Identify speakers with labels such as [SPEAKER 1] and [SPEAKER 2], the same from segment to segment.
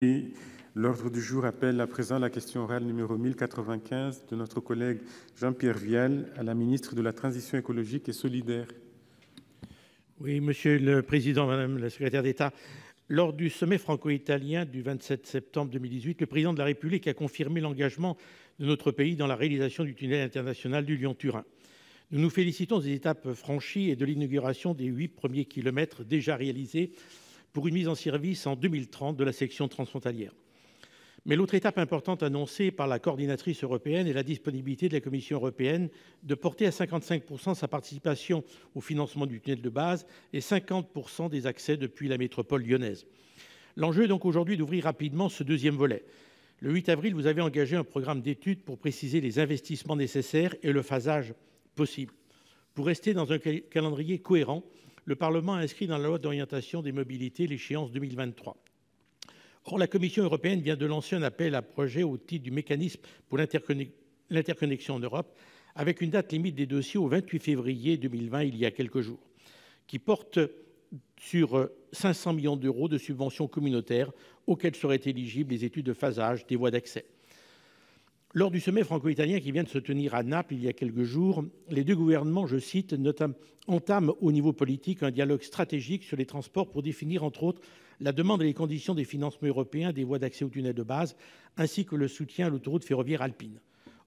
[SPEAKER 1] Et l'ordre du jour appelle à présent la question orale numéro 1095 de notre collègue Jean-Pierre Vial à la ministre de la Transition écologique et solidaire.
[SPEAKER 2] Oui, Monsieur le Président, Madame la Secrétaire d'État, lors du sommet franco-italien du 27 septembre 2018, le Président de la République a confirmé l'engagement de notre pays dans la réalisation du tunnel international du Lyon-Turin. Nous nous félicitons des étapes franchies et de l'inauguration des 8 premiers kilomètres déjà réalisés pour une mise en service en 2030 de la section transfrontalière. Mais l'autre étape importante annoncée par la coordinatrice européenne est la disponibilité de la Commission européenne de porter à 55% sa participation au financement du tunnel de base et 50% des accès depuis la métropole lyonnaise. L'enjeu est donc aujourd'hui d'ouvrir rapidement ce deuxième volet. Le 8 avril, vous avez engagé un programme d'études pour préciser les investissements nécessaires et le phasage possible. Pour rester dans un calendrier cohérent, le Parlement a inscrit dans la loi d'orientation des mobilités l'échéance 2023. Or, la Commission européenne vient de lancer un appel à projets au titre du mécanisme pour l'interconnexion en Europe, avec une date limite des dossiers au 28 février 2020, il y a quelques jours, qui porte sur 500 millions d'euros de subventions communautaires auxquelles seraient éligibles les études de phasage des voies d'accès. Lors du sommet franco-italien qui vient de se tenir à Naples il y a quelques jours, les deux gouvernements, je cite, entament au niveau politique un dialogue stratégique sur les transports pour définir, entre autres, la demande et les conditions des financements européens des voies d'accès au tunnel de base, ainsi que le soutien à l'autoroute ferroviaire alpine.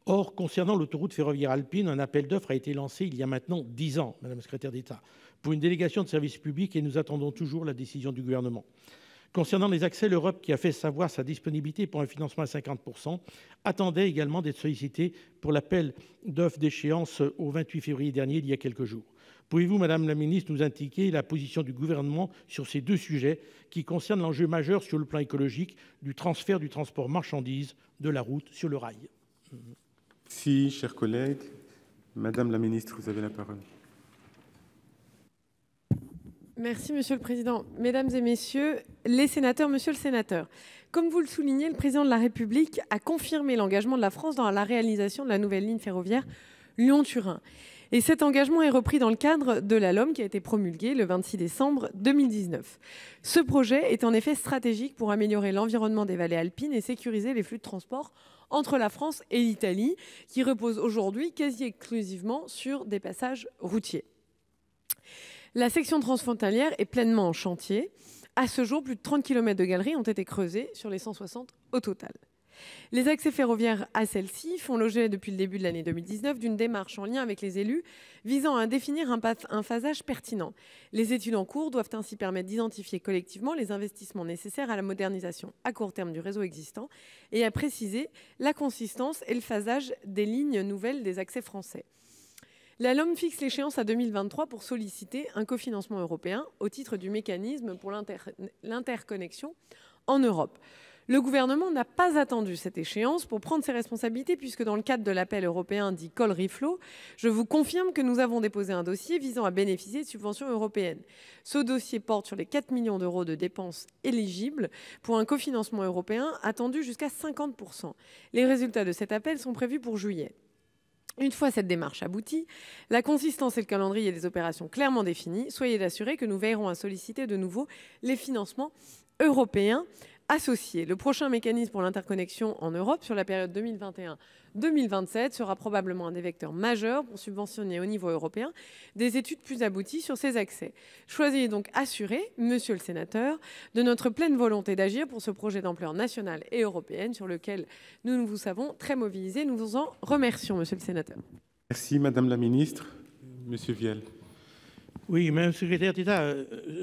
[SPEAKER 2] Or, concernant l'autoroute ferroviaire alpine, un appel d'offres a été lancé il y a maintenant 10 ans, Madame la Secrétaire d'État, pour une délégation de service public et nous attendons toujours la décision du gouvernement. Concernant les accès, l'Europe, qui a fait savoir sa disponibilité pour un financement à 50%, attendait également d'être sollicitée pour l'appel d'offres d'échéance au 28 février dernier, il y a quelques jours. Pouvez-vous, Madame la Ministre, nous indiquer la position du gouvernement sur ces deux sujets qui concernent l'enjeu majeur sur le plan écologique du transfert du transport marchandises de la route sur le rail?
[SPEAKER 1] Merci, chers collègues. Madame la Ministre, vous avez la parole.
[SPEAKER 3] Merci, Monsieur le Président. Mesdames et Messieurs les sénateurs, Monsieur le Sénateur, comme vous le soulignez, le Président de la République a confirmé l'engagement de la France dans la réalisation de la nouvelle ligne ferroviaire Lyon-Turin. Et cet engagement est repris dans le cadre de la LOM qui a été promulguée le 26 décembre 2019. Ce projet est en effet stratégique pour améliorer l'environnement des vallées alpines et sécuriser les flux de transport entre la France et l'Italie, qui reposent aujourd'hui quasi exclusivement sur des passages routiers. La section transfrontalière est pleinement en chantier. À ce jour, plus de 30 km de galeries ont été creusés sur les 160 au total. Les accès ferroviaires à celle-ci font l'objet depuis le début de l'année 2019 d'une démarche en lien avec les élus visant à définir un phasage pertinent. Les études en cours doivent ainsi permettre d'identifier collectivement les investissements nécessaires à la modernisation à court terme du réseau existant et à préciser la consistance et le phasage des lignes nouvelles des accès français. La LOM fixe l'échéance à 2023 pour solliciter un cofinancement européen au titre du mécanisme pour l'interconnexion en Europe. Le gouvernement n'a pas attendu cette échéance pour prendre ses responsabilités puisque dans le cadre de l'appel européen dit Col Riflo, je vous confirme que nous avons déposé un dossier visant à bénéficier de subventions européennes. Ce dossier porte sur les 4 millions d'euros de dépenses éligibles pour un cofinancement européen attendu jusqu'à 50%. Les résultats de cet appel sont prévus pour juillet. Une fois cette démarche aboutie, la consistance et le calendrier des opérations clairement définis, soyez assurés que nous veillerons à solliciter de nouveau les financements européens associés. Le prochain mécanisme pour l'interconnexion en Europe sur la période 2021-2027 sera probablement un des vecteurs majeurs pour subventionner au niveau européen des études plus abouties sur ces accès. Soyez donc assurés, Monsieur le Sénateur, de notre pleine volonté d'agir pour ce projet d'ampleur nationale et européenne sur lequel nous vous savons très mobilisés. Nous vous en remercions, Monsieur le Sénateur.
[SPEAKER 1] Merci, Madame la Ministre. Monsieur Vial.
[SPEAKER 2] Oui, Madame la Secrétaire d'État,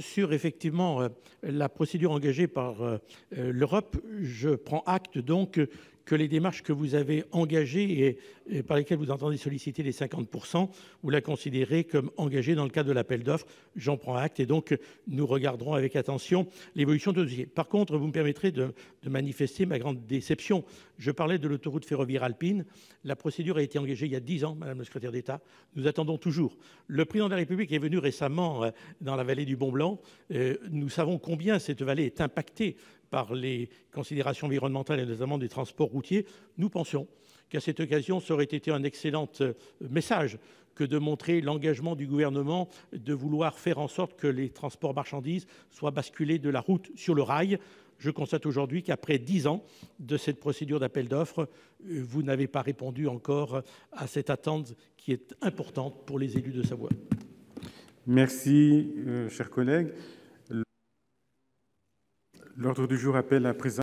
[SPEAKER 2] sur effectivement la procédure engagée par l'Europe, je prends acte donc que les démarches que vous avez engagées et par lesquelles vous entendez solliciter les 50%, vous la considérez comme engagée dans le cadre de l'appel d'offres. J'en prends acte et donc nous regarderons avec attention l'évolution de dossier. Par contre, vous me permettrez de manifester ma grande déception. Je parlais de l'autoroute ferroviaire alpine. La procédure a été engagée il y a 10 ans, Madame la Secrétaire d'État. Nous attendons toujours. Le Président de la République est venu récemment dans la vallée du Mont-Blanc. Nous savons combien cette vallée est impactée par les considérations environnementales et notamment des transports routiers. Nous pensons qu'à cette occasion, ça aurait été un excellent message que de montrer l'engagement du gouvernement de vouloir faire en sorte que les transports marchandises soient basculés de la route sur le rail. je constate aujourd'hui qu'après 10 ans de cette procédure d'appel d'offres, vous n'avez pas répondu encore à cette attente qui est importante pour les élus de Savoie.
[SPEAKER 1] Merci, cher collègue. L'ordre du jour appelle à présent